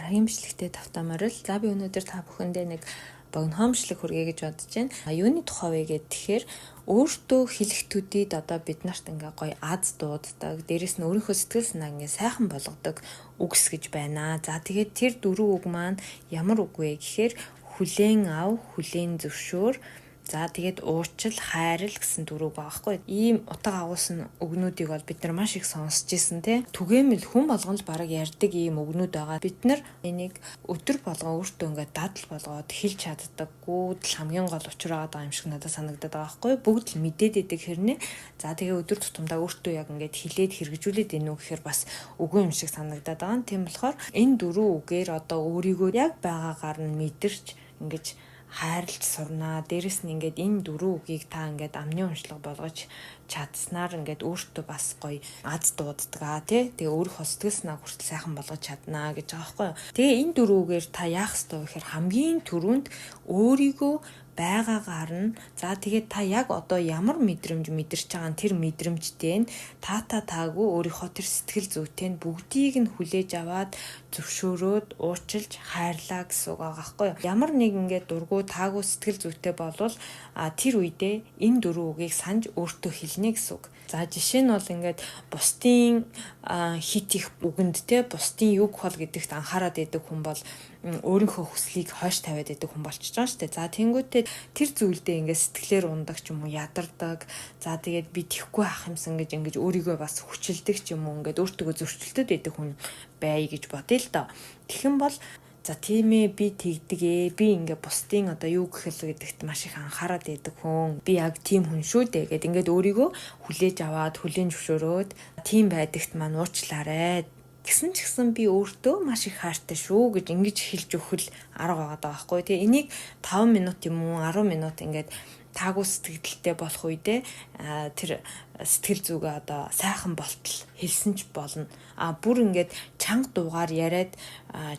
дараагийн бичлэгтээ тавтамаар л за би өнөөдөр та бүхэндээ нэг богинохомшлог хүргэе гэж бодож байна. Юуны тухай вэ гэхээр өөртөө хэлэх төдийд одоо бид нарт ингээ гоё аз дууддаг, дээрэс нь өөрийнхөө сэтгэл санааг ингээ сайхан болгодог үгс гэж байна. За тэгээд тэр дөрвөн үг маань ямар үг вэ гэхээр хүлээн ав, хүлээн зөвшөөр. За тэгээд уучлал, хайрал гэсэн дөрөв байгаа байхгүй. Ийм утга агуулсан үгнүүдийг бол бид нар маш их сонсч ирсэн тий. Түгээмэл хүн болгон л бараг ярьдаг ийм үгнүүд байгаа. Бид нар энийг өдөр болгон өөртөө ингээд дадал болгоод хэлж чаддаггүй л хамгийн гол учир байгаа юм шиг надад санагдаад байгаа байхгүй. Бүгд л мэдээд идэг хэрнээ. За тэгээ өдөр тутамдаа өөртөө яг ингээд хилээд хэрэгжүүлээд ийнү гэхээр бас үгүй юм шиг санагдаад байгаа. Тийм болохоор энэ дөрөв үгээр одоо өөрийгөө яг байгаагаар нь мэдэрч ингэж хайрлж сурнаа. Дээрэс нь ингээд энэ дөрөв үгийг та ингээд амны уншлага болгож чадсанаар ингээд өөртөө бас гоё аз дууддаг тий. Тэгээ өөрийнхөө сэтгэл санааг хүртэл сайхан болгож чаднаа гэж байгаа байхгүй юу. Тэгээ энэ дөрөв үгээр та яах ёстой вэ гэхээр хамгийн түрүүнд өөрийгөө байгаагаар нь за тэгээд та яг одоо ямар мэдрэмж мэдэрч байгаа тэр мэдрэмжтэй нь таагүй өөрийнхөө тэр сэтгэл зүйтэй нь бүгдийг нь хүлээж аваад зөвшөөрөөд уучлж хайрлаа гэсэн үг байгаа байхгүй юу. Ямар нэг ингээд дургу таагүй сэтгэл зүйтэй болвол тэр үедээ энэ дөрөв үгийг санаж өөртөө хэлнэ гэсэн үг. За жишээ нь бол ингээд бусдын хит их үгэнд те бусдын юг хол гэдэгт анхаарал өгдөг хүн бол өөрийнхөө хүслийг хойш тавиад байдаг хүн болчихж байгаа шүү дээ. За тэнгуүтээ тэр зүйлдээ ингээд сэтгэлээр ундаг ч юм уу ядардаг. За тэгээд би тэхгүй ах юмсан гэж ингээд өөрийгөө бас хүчилдэг ч юм уу ингээд өөртөө зөрчилдөд байдаг хүн бай гэж бодъё л доо. Тэгхэн бол за тийм ээ би тэгдэг би ингээ бусдын одоо юу гэхэл гэдэгт маш их анхаарал өгдөг хүн. Би яг тийм хүн шүү дээ гэд ингээд өөрийгөө хүлээж аваад хүлээн зөвшөөрөөд тийм байдагт маань уучлаарай гэсэн ч гэсэн би өөртөө маш их хайртай шүү гэж ингэж хэлж өгөх арга байгаа байхгүй. Тэгээ энийг 5 минут юм уу 10 минут ингээд таагүй сэтгэлдээ болох үедээ тэр сэтгэл зүгээ одоо сайхан болтол хэлсэн ч болно. Бүр ингээд чанга дуугаар яриад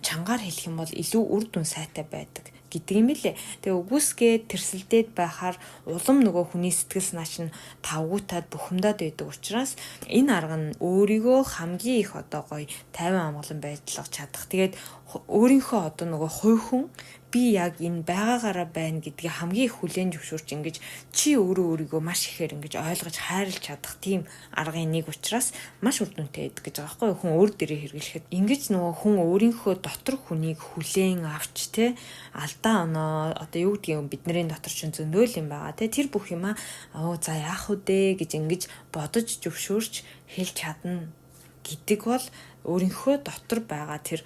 чангаар хэлэх юм бол илүү үр дүн сайтай байдаг гэдэг юм лээ. Тэгээ үгүйсгээ тэрсэлдээд байхаар улам нөгөө хүний сэтгэл санаа чинь тавгуутаад бухимдаад байдаг учраас энэ арга нь өөрийгөө хамгийн их одоо гоё тайван амгалан байдлах чадах. Тэгээд өөрийнхөө одоо нөгөө хувь хүн би яг энэ байгаагаараа байна гэдгийг хамгийн их хүлээн зөвшөөрч ингэж чи өөрийгөө маш ихээр ингэж ойлгож хайрлж чадах тийм аргын нэг учраас маш үр дүнтэй байдаг гэж байгаа байхгүй хүн өөр дээрээ хэрэглэхэд ингэж нөгөө хүн өөрийнхөө дотор хүнийг хүлээн авч те алдаа оноо одоо юу гэдгийг бидний дотор ч зөндөл юм байгаа те тэр бүх юма за яах вэ гэж ингэж бодож зөвшөөрч хэлж чадна гэдэг бол өөрийнхөө дотор байгаа тэр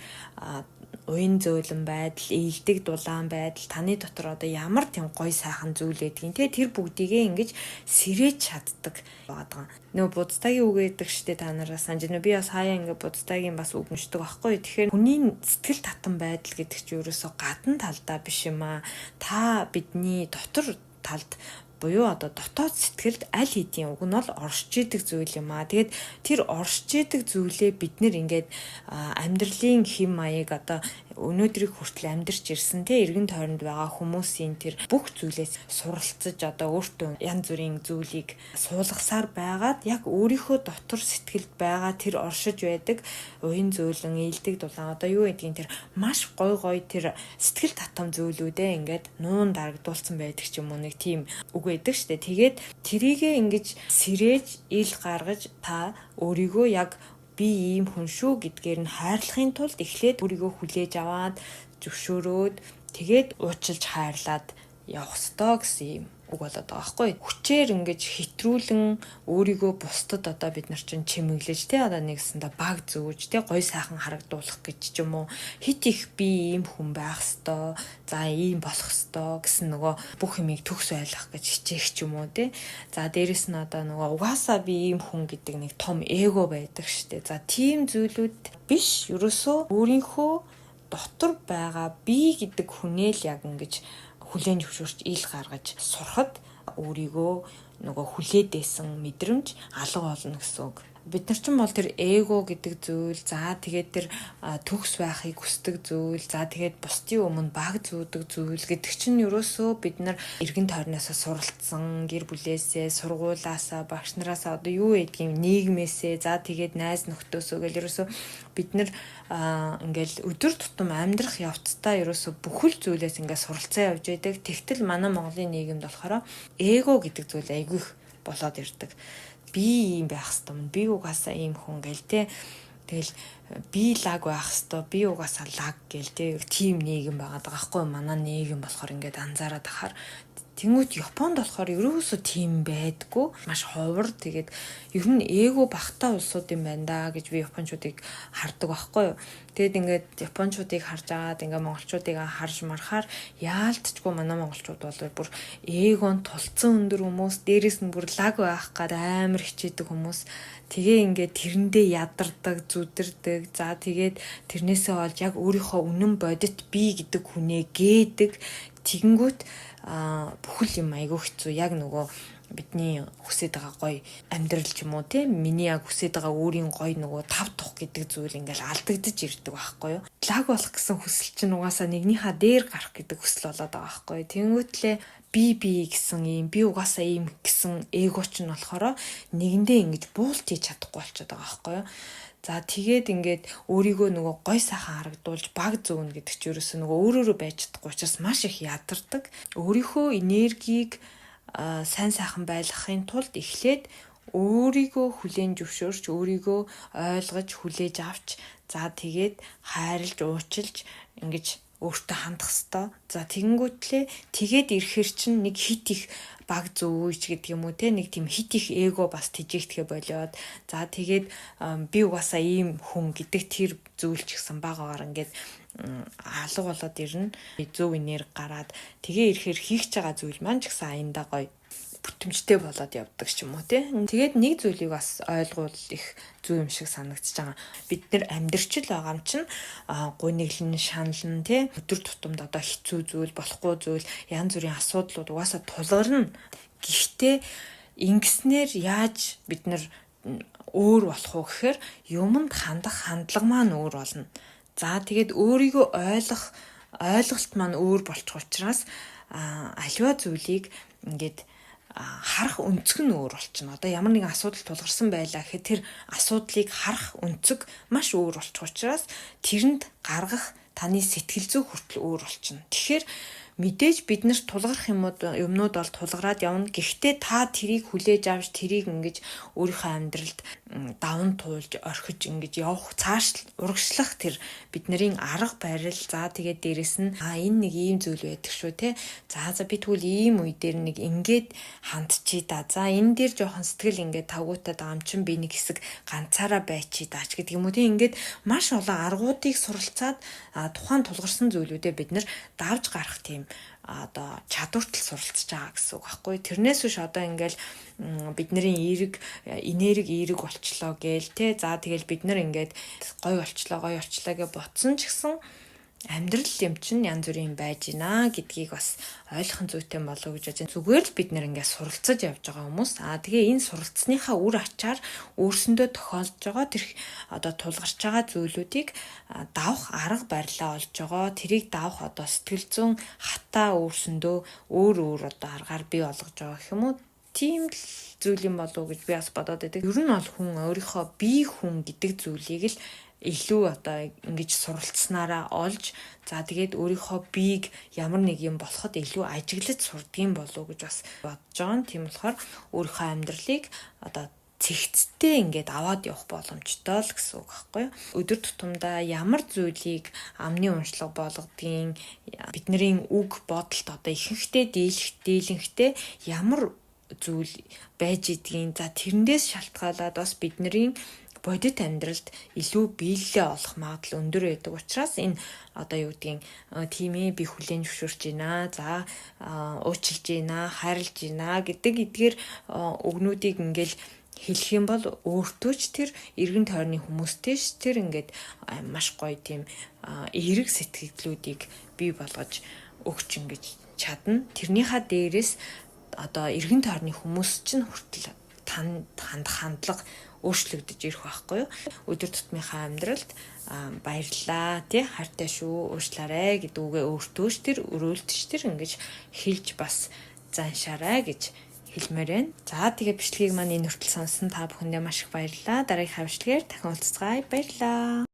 уян зөөлөн байдал, ээлдэг дулаан байдал, таны дотор одоо ямар тийм гоё сайхан зүйл байдгийг те тэр бүгдийгээ ингэж сэрэж чаддаг байгаа. Нөгөө Буддагийн үг гэдэг штэ та нараас санаж байна. Би бас хаяа ингээ Буддагийн бас үг уншдаг байхгүй. Тэгэхээр хүний сэтгэл татан байдал гэдэг чинь ерөөсөө гадна талдаа биш юм аа. Та бидний дотор талд буюу одоо дотоод сэтгэлд аль хэдийн үг нь бол оршиж идэг зүйл юм аа. Тэгээд тэр оршиж идэг зүйлээ бид нэр ингээд амьдралын хэм маяг одоо өнөөдрийг хүртэл амьдарч ирсэн те эргэн тойронд байгаа хүмүүсийн тэр бүх зүйлээс суралцаж одоо өөртөө янз бүрийн зүйлийг суулгасаар байгаад яг өөрийнхөө дотор сэтгэлд байгаа тэр оршиж байдаг уян зөөлөн ээлдэг дулаан одоо юу гэдгийг тэр маш гой тэр сэтгэл татам зүйлүүдээ ингээд нуун дарагдуулсан байдаг ч юм уу нэг тийм үг байдаг штэ. Тэгээд тэрийгээ ингэж сэрээж ил гаргаж та өөрийгөө яг би ийм хүн шүү гэдгээр нь хайрлахын тулд эхлээд өөрийгөө хүлээж аваад зөвшөөрөөд тэгээд уучлж хайрлаад явах ёстой гэсэн юм үг болоод байгаа байхгүй. Хүчээр ингэж хэтрүүлэн өөрийгөө бусдад одоо бид нар чинь чимэглэж те одоо нэгсэндээ баг зөөж те гой сайхан харагдуулах гэж ч юм уу хит их би ийм хүн байх ёстой. За ийм болох ёстой гэсэн нөгөө бүх юмыг төгс ойлгох гэж хичээх ч юм уу те. За дээрэс нь одоо нөгөө угаасаа би ийм хүн гэдэг нэг том эго байдаг штэ. За тийм зүйлүүд биш ерөөсөө өөрийнхөө дотор байгаа би гэдэг хүнээ л яг ингэж хүлээн зөвшөөрч ил гаргаж сурахад өөрийгөө нөгөө хүлээдээсэн мэдрэмж алга болно гэсэн үг. бид нар ч юм бол тэр эго гэдэг зүйл, за тэгээд тэр төгс байхыг хүсдэг зүйл, за тэгээд бусдын өмнө баг зүүдэг зүйл гэдэг чинь ерөөсөө бид нар эргэн тойрноосоо суралцсан, гэр бүлээсээ, сургуулаасаа, багш нараасаа одоо юу гэдгийг нийгмээсээ, за тэгээд найз нөхдөсөө гэл ерөөсөө бид нар ингээл өдөр тутам амьдрах явцдаа ерөөсөө бүхэл зүйлээс ингээд суралцаа явж байдаг. Тэгтэл манай Монголын нийгэмд болохоор эго гэдэг зүйл айгүй их болоод ирдэг. Би ийм байх хэвээр, би угаасаа ийм хүн гэл те. Тэгэл би лаг байх хэвээр, би угаасаа лаг гэл те. Тим нийгэм байгаад байгаа хгүй манай нийгэм болохоор ингээд анзаараад ахаар тэнгуут Японд болохоор ерөөсөө тийм байдгүй, маш ховор. Тэгээд ер нь эго багтаа улсууд юм байна да гэж би японочдыг хардаг байхгүй юу. Тэгээд ингээд японочдыг харж агаад ингээд монголчуудыг харж марахаар яалтчгүй манай монголчууд бол бүр эгонд тулцсан өндөр хүмүүс, дээрэс нь бүр лаг байх гад амар хичээдэг хүмүүс. Тэгээ ингээд тэрэндээ ядардаг, зүдэрдэг. За тэгээд тэрнээсээ олж яг өөрийнхөө үнэн бодит би гэдэг хүнээ гээдэг. Тэгэнгүүт бүхэл юм айгүй хэцүү. Яг нөгөө бидний хүсэж байгаа гоё амьдрал ч юм уу тийм миний яг хүсэж байгаа өөрийн гоё нөгөө тав тух гэдэг зүйл ингээл алдагдаж ирдэг байхгүй юу. Лаг болох гэсэн хүсэл чинь угаасаа нэгнийхээ дээр гарах гэдэг хүсэл болоод байгаа байхгүй юу. Тэнгүүтлээ би гэсэн ийм би угаасаа ийм гэсэн эго ч нь болохоор нэгэндээ ингэж буулт хийж чадахгүй болчиход байгаа байхгүй юу. За тэгээд ингээд өөрийгөө нөгөө гой сайхан харагдуулж баг зөөнө гэдэг чинь ерөөсөө нөгөө өөрөөрөө байж чадахгүй учраас маш их ядардаг. Өөрийнхөө энергийг сайн сайхан байлгахын тулд эхлээд өөрийгөө хүлээн зөвшөөрч, өөрийгөө ойлгож, хүлээж авч, за тэгээд хайрлж, уучлж ингэж өөртөө хандах хэвээр. За тэгэнгүүтлээ тэгээд ирэхэр чинь нэг хит их баг зөөж гэдэг юм уу те, нэг тийм хит их эго бас тэжээгдэхэ болоод, за тэгээд би угаасаа ийм хүн гэдэг тэр зүйл ч гэсэн багаагаар ингээд алга болоод ирнэ. Зөв энерги гараад тэгээ ирэхээр хийх ч байгаа зүйл маань ч гэсэн аяндаа гоё бүтэмжтэй болоод явдаг ч юм уу те. Тэгээд нэг зүйлийг бас ойлгуул их зүй юм шиг санагдаж байгаа. Бид нэр амьдрчил байгаа юм чинь гуниглэн, шаналн те, өдөр тутамд одоо хэцүү зүйл, болохгүй зүйл, янз бүрийн асуудлууд угаасаа тулгарна. Гэхдээ ингэснээр яаж бид нар өөр болох вэ гэхээр юмд хандах хандлага маань өөр болно. За тэгээд өөрийгөө ойлголт маань өөр болчих учраас аливаа зүйлийг ингээд харах өнцөг нь өөр болчихно. Одоо ямар нэгэн асуудал тулгарсан байлаа гэхэд тэр асуудлыг харах өнцөг маш өөр болчих учраас тэрэнд гаргах таны сэтгэл зүй хүртэл өөр болчихно. Тэгэхээр мэдээж бид нарт тулгарх юмнууд бол тулгараад явна. Гэхдээ та тэрийг хүлээж авч тэрийг ингэж өөрийнхөө амьдралд даван туулж орхиж ингэж явах цааш урагшлах тэр бидний арга барил. За тэгээд дээрэс нь энэ нэг ийм зүйл байдаг шүү те. За би тэгвэл ийм үе дээр нэг ингээд хандчий да. За энэ дээр жоохон сэтгэл ингээд тавгуутаад байгаа юм чинь би нэг хэсэг ганцаараа байчий даач гэдэг юм уу те. Ингээд маш олон аргуудыг суралцаад тухайн тулгарсан зүйлүүдээ бид нар давж гарах тийм одоо чадвартал суралцж байгаа гэсэн үг байхгүй. Тэрнээс биш одоо ингээл бидний энерги болчлоо гээл те. За тэгэл бид нар ингээд гоё болчлоо гэж ботсон ч гэсэн амьдрал юм чинь янз бүрийн байж гинэ гэдгийг бас ойлгох зүйтэй болов гэж бодож байна. Зүгээр л бид нэр ингээд суралцаж явж байгаа хүмүүс. Тэгээ энэ суралцсныхаа үр ачаар өөрсөндөө тохиолж байгаа тэр одоо тулгарч байгаа зүйлүүдийг давах арга барилаа олж байгаа. Тэрийг давах одоо сэтгэл зүйн хатаа өөрсөндөө өөр одоо аргаар бий болгож байгаа гэх юм уу. Тийм л зүйл юм болов гэж би бас бодоод байдаг. Ер нь бол хүн өөрийнхөө бие хүн гэдэг зүйлийг л илүү одоо ингэж суралцсанараа олж, за тэгээд өөрийнхөө биеийг ямар нэг юм болоход илүү ажиглаж сурдгийм болов гэж бас бодож байгаа. Тийм болохоор өөрийнхөө амьдралыг одоо цэгцтэй ингээд аваад явах боломжтой л гэсэн үг байхгүй юу. Өдөр тутамдаа ямар зүйлийг амны уншлага болгодгийн, бидний үг бодолт одоо ихэнхдээ дийлэнхтэй ямар зүйл байж идгийн. За тэрнээс шалтгаалаад бас бидний бодит амьдралд илүү биелэлээ олох магадлал өндөр байдаг учраас энэ одоо юу гэдгийг тийм ээ би хүлээн зөвшөөрч байна. За уучлж байна, хайрлж байна гэдэг эдгээр өгнүүдийг ингээл хэлэх юм бол өөртөө ч тэр эргэн тойрны хүмүүстэй ч тэр ингээд маш гоё тийм эерэг сэтгэлдлүүдийг бий болгож өгч ингэж чадна. Тэрнийхээ дээрээс одоо эргэн тойрны хүмүүс чинь хүртэл хандлага өөрчлөгдөж ирэх байхгүй юу. Өдөр тутмынхаа амьдралд баярлалаа тий хайртай шүү уучлаарай гэдэг үгээ өөртөө ч тэр өрөөлдөж тэр ингэж хэлж бас заншаарай гэж хэлмээр байна. За тэгээ бичлэгийг маань энэ хүртэл сонссон та бүхэндээ маш их баярлалаа. Дараагийн хавшлагаар дахин уулзцгаая. Баярлалаа.